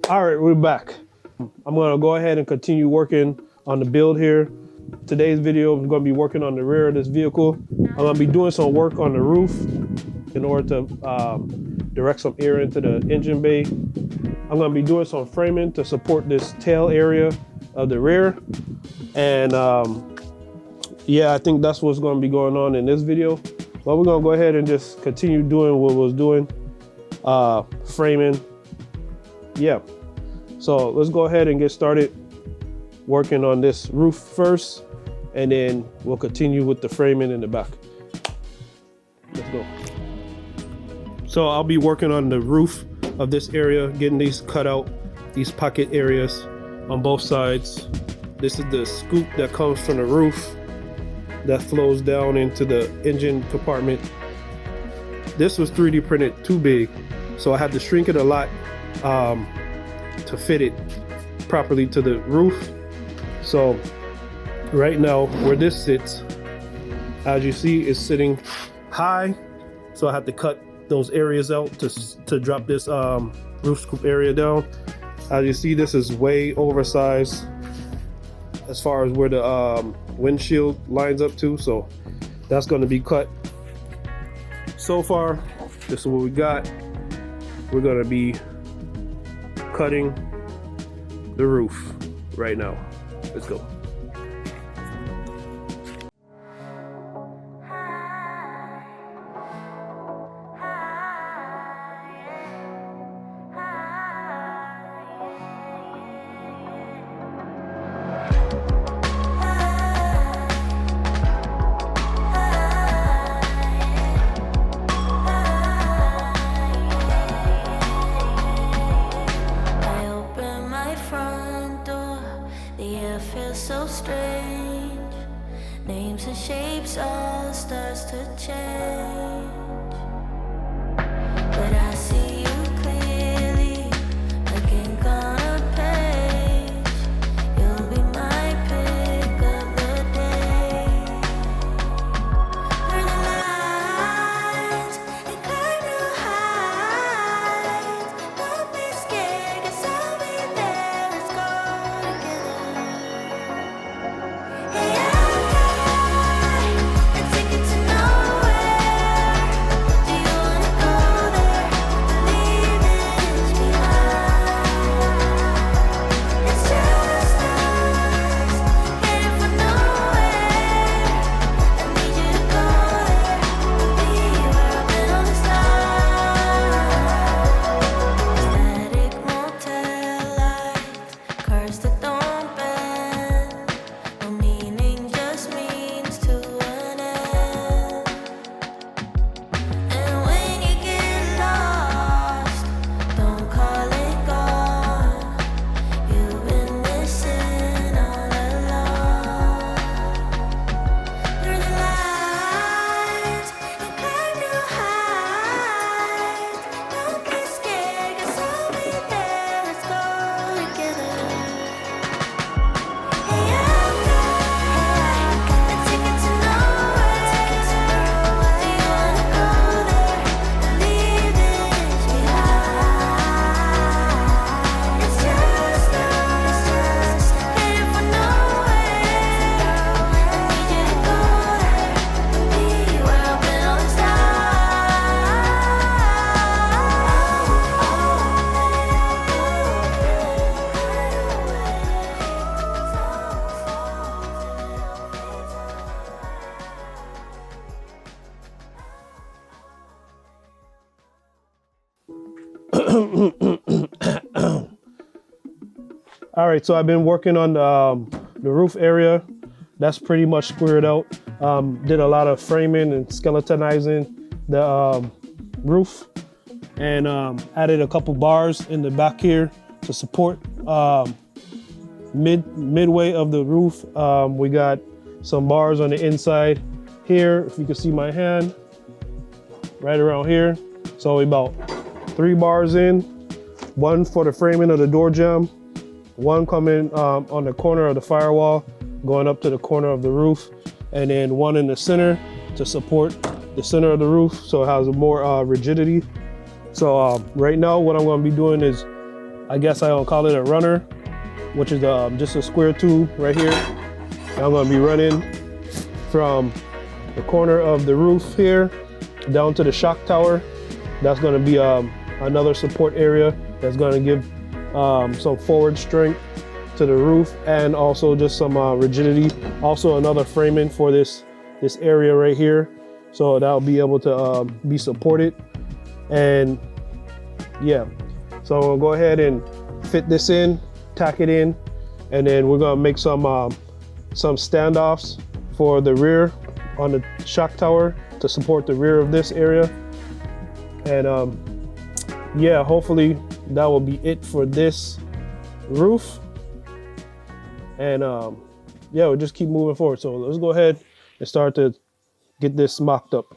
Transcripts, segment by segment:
All right, we're back. I'm gonna go ahead and continue working on the build here. Today's video, I'm gonna be working on the rear of this vehicle. I'm gonna be doing some work on the roof in order to direct some air into the engine bay. I'm gonna be doing some framing to support this tail area of the rear. And yeah, I think that's what's gonna be going on in this video. But we're gonna go ahead and just continue doing what we was doing, framing. Yeah, so let's go ahead and get started working on this roof first, and then we'll continue with the framing in the back. Let's go. So I'll be working on the roof of this area, getting these cut out, these pocket areas on both sides. This is the scoop that comes from the roof that flows down into the engine compartment. This was 3D printed too big, so I had to shrink it a lot to fit it properly to the roof. So right now where this sits, as you see, is sitting high, so I had to cut those areas out to drop this roof scoop area down. As you see, this is way oversized as far as where the windshield lines up to, so that's going to be cut. So far, this is what we got. We're going to be cutting the roof right now. Let's go. So strange, names and shapes all starts to change, but I see you clearly, like ink on a page. You'll be my pick of the day. Where the lines and climb real high. Don't be scared, 'cause I'll be there. Let's go together. Hey, I'm taking to nowhere. Do you wanna go there? Leave this behind. It's just us, headed for nowhere. I need you to go there, be where I've been all this time. Static motel lights, cars that don't bend. No meaning, just means to an end. And when you get lost, don't call it gone. You've been missing all along. Through the lights and climb real high. Don't be scared, 'cause I'll be there. Let's go together. Hey, I'm taking to nowhere. Do you wanna go there? Leave this behind. It's just us, headed for nowhere. I need you to go there, be where I've been all this time. All right, so I've been working on the roof area. That's pretty much squared out. Did a lot of framing and skeletonizing the roof, and added a couple bars in the back here to support midway of the roof. We got some bars on the inside here, if you can see my hand, right around here. So about 3 bars in, one for the framing of the door jamb, one coming on the corner of the firewall, going up to the corner of the roof, and then one in the center to support the center of the roof so it has more rigidity. So right now what I'm going to be doing is I guess I'll call it a runner, which is just a square tube right here. And I'm gonna be running from the corner of the roof here down to the shock tower. That's gonna be another support area that's gonna give some forward strength to the roof and also just some rigidity. Also another framing for this area right here. So that'll be able to be supported. And yeah, so I'm gonna go ahead and fit this in, tack it in, and then we're gonna make some standoffs for the rear on the shock tower to support the rear of this area. And yeah, hopefully that will be it for this roof. And yeah, we'll just keep moving forward. So let's go ahead and start to get this mocked up.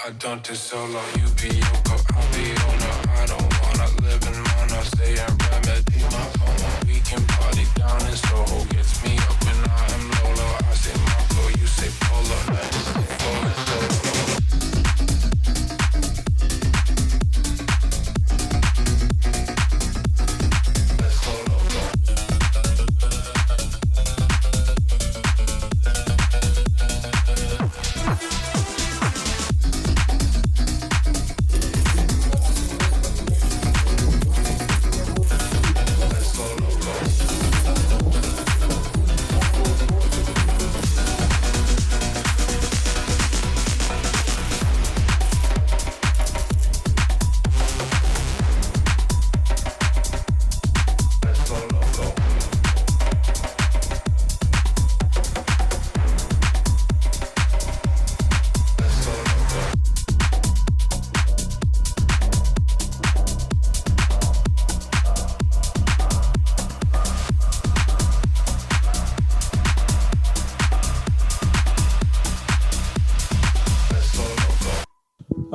I don't do solo, you be Yoko, I'll be owner. I don't wanna live in mono, stay and remedy my phone. We can party down in Soho, gets me up when I am Lolo. I say Marco, you say Polo, let's go.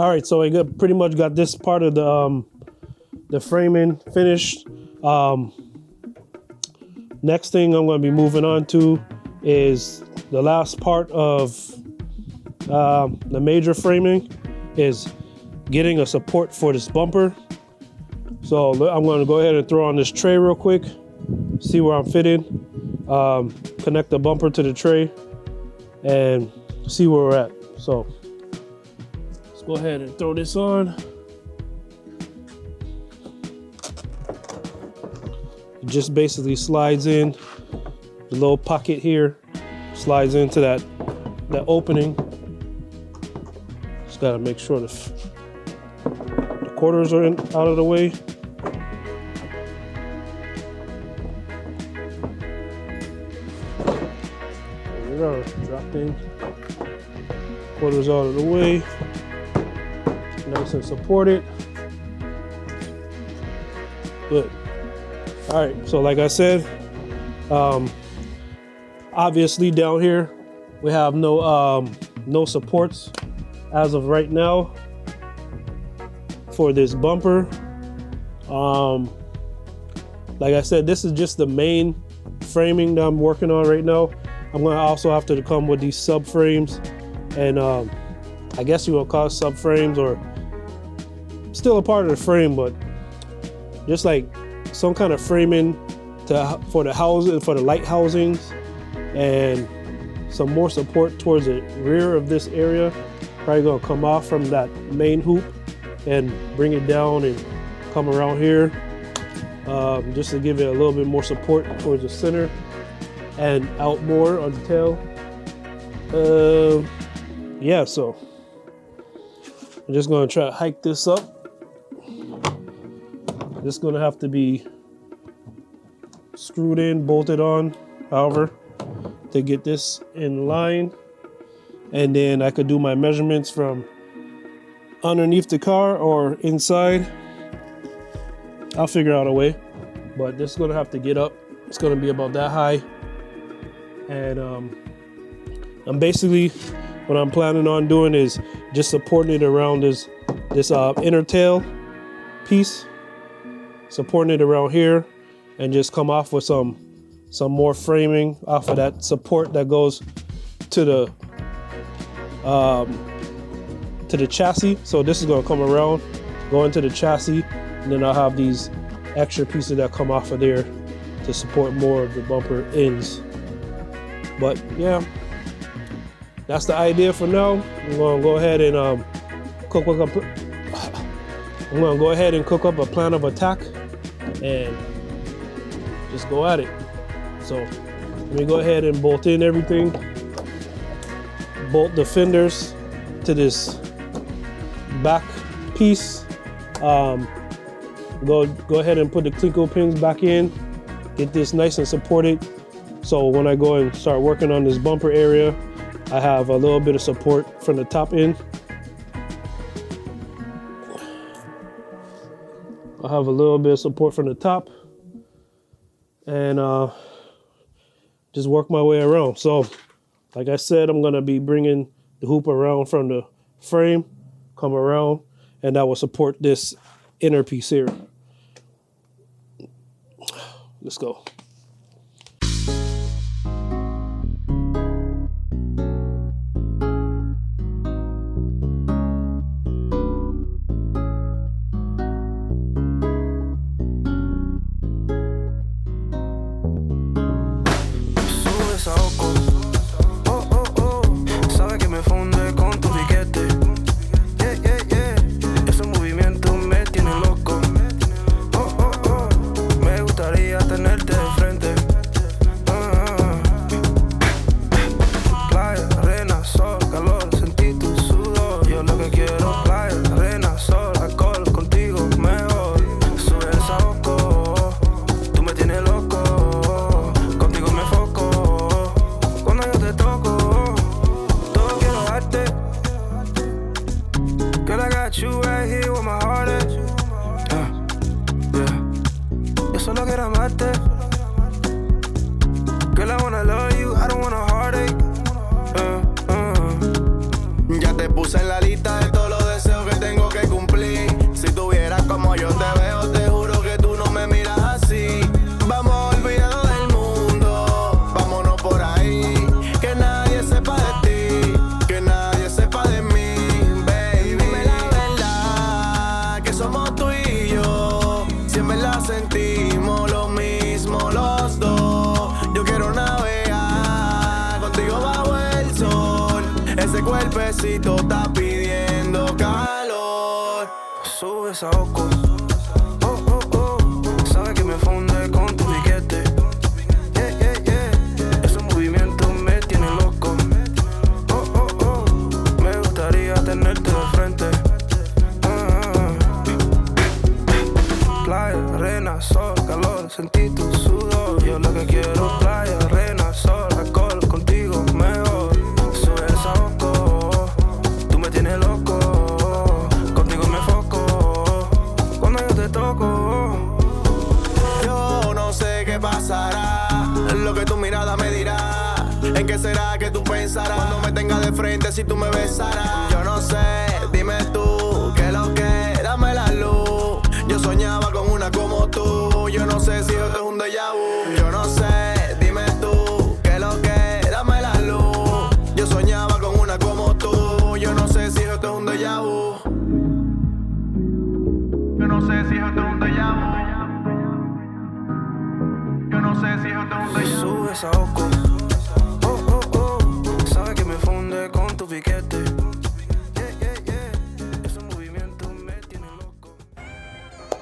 All right, so I pretty much got this part of the framing finished. Next thing I'm going to be moving on to is the last part of the major framing is getting a support for this bumper. So I'm going to go ahead and throw on this tray real quick, see where I'm fitted, connect the bumper to the tray, and see where we're at. So let's go ahead and throw this on. It just basically slides in. The little pocket here slides into that opening. Just gotta make sure the quarters are out of the way. There we go, dropped in. Quarters out of the way. Nice and supported. Good. All right, so like I said, obviously down here we have no supports as of right now for this bumper. Like I said, this is just the main framing that I'm working on right now. I'm gonna also have to come with these subframes, and I guess you will call it subframes, or still a part of the frame, but just like some kind of framing for the housing, for the light housings, and some more support towards the rear of this area. Probably gonna come off from that main hoop and bring it down and come around here, just to give it a little bit more support towards the center and out more on the tail. Yeah, so I'm just gonna try to hike this up. This is gonna have to be screwed in, bolted on, however, to get this in line. And then I could do my measurements from underneath the car or inside. I'll figure out a way, but this is gonna have to get up. It's gonna be about that high. And I'm basically, what I'm planning on doing is just supporting it around this inner tail piece, supporting it around here, and just come off with some more framing off of that support that goes to the chassis. So this is gonna come around, go into the chassis, and then I'll have these extra pieces that come off of there to support more of the bumper ends. But yeah, that's the idea for now. I'm gonna go ahead and cook up a plan of attack and just go at it. So let me go ahead and bolt in everything. Bolt the fenders to this back piece. Go ahead and put the Clinko pins back in. Get this nice and supported. So when I go and start working on this bumper area, I have a little bit of support from the top end. I have a little bit of support from the top, and just work my way around. So like I said, I'm gonna be bringing the hoop around from the frame, come around, and that will support this inner piece here. Let's go. calorcito está pidiendo calor. Sube esa oco. Oh, oh, oh. Sabe que me funde con tu piquete. Yeah, yeah, yeah. Esos movimientos me tienen loco. Oh, oh, oh. Me gustaría tenerte de frente. Playa, arena, sol, calor, sentí tu sudor. Yo lo que quiero es playa, arena, sol, alcohol, contigo mejor. Sube esa oco, tú me tienes loco. Contigo me foco, cuando yo te toco. Yo no sé qué pasará, lo que tu mirada me dirá. ¿En qué será que tú pensarás? Cuando me tenga de frente si tú me besarás. Yo no sé, dime tú, ¿qué lo que? Dame la luz. Yo soñaba con una como tú. Yo no sé si esto es un déjà vu. Yo no sé, dime tú, ¿qué lo que? Dame la luz. Yo soñaba con una como tú. Yo no sé si esto es un déjà vu. Yo no sé si esto es un déjà vu. Yo no sé si esto es un déjà vu. Sube esa oco. Oh, oh, oh. Sabe que me funde con tu piquete.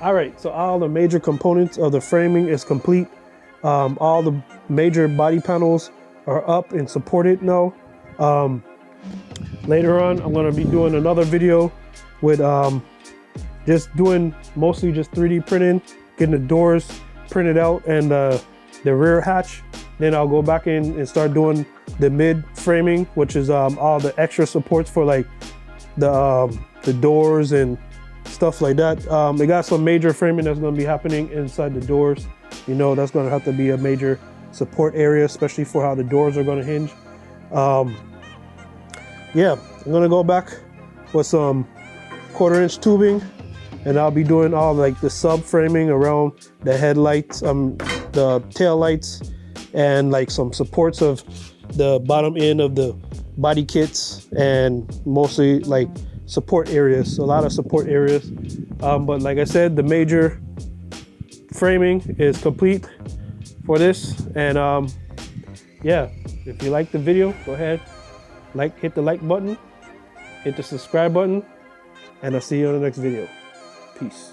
All right, so all the major components of the framing is complete. All the major body panels are up and supported now. Later on, I'm gonna be doing another video with just doing mostly just 3D printing, getting the doors printed out and the rear hatch. Then I'll go back in and start doing the mid framing, which is all the extra supports for like the doors and stuff like that. They got some major framing that's going to be happening inside the doors. You know, that's going to have to be a major support area, especially for how the doors are going to hinge. Yeah, I'm going to go back with some 1/4-inch tubing, and I'll be doing all like the sub framing around the headlights, the tail lights, and like some supports of the bottom end of the body kits, and mostly like support areas, a lot of support areas. But like I said, the major framing is complete for this. And yeah, if you like the video, go ahead, hit the like button, hit the subscribe button, and I'll see you on the next video. Peace.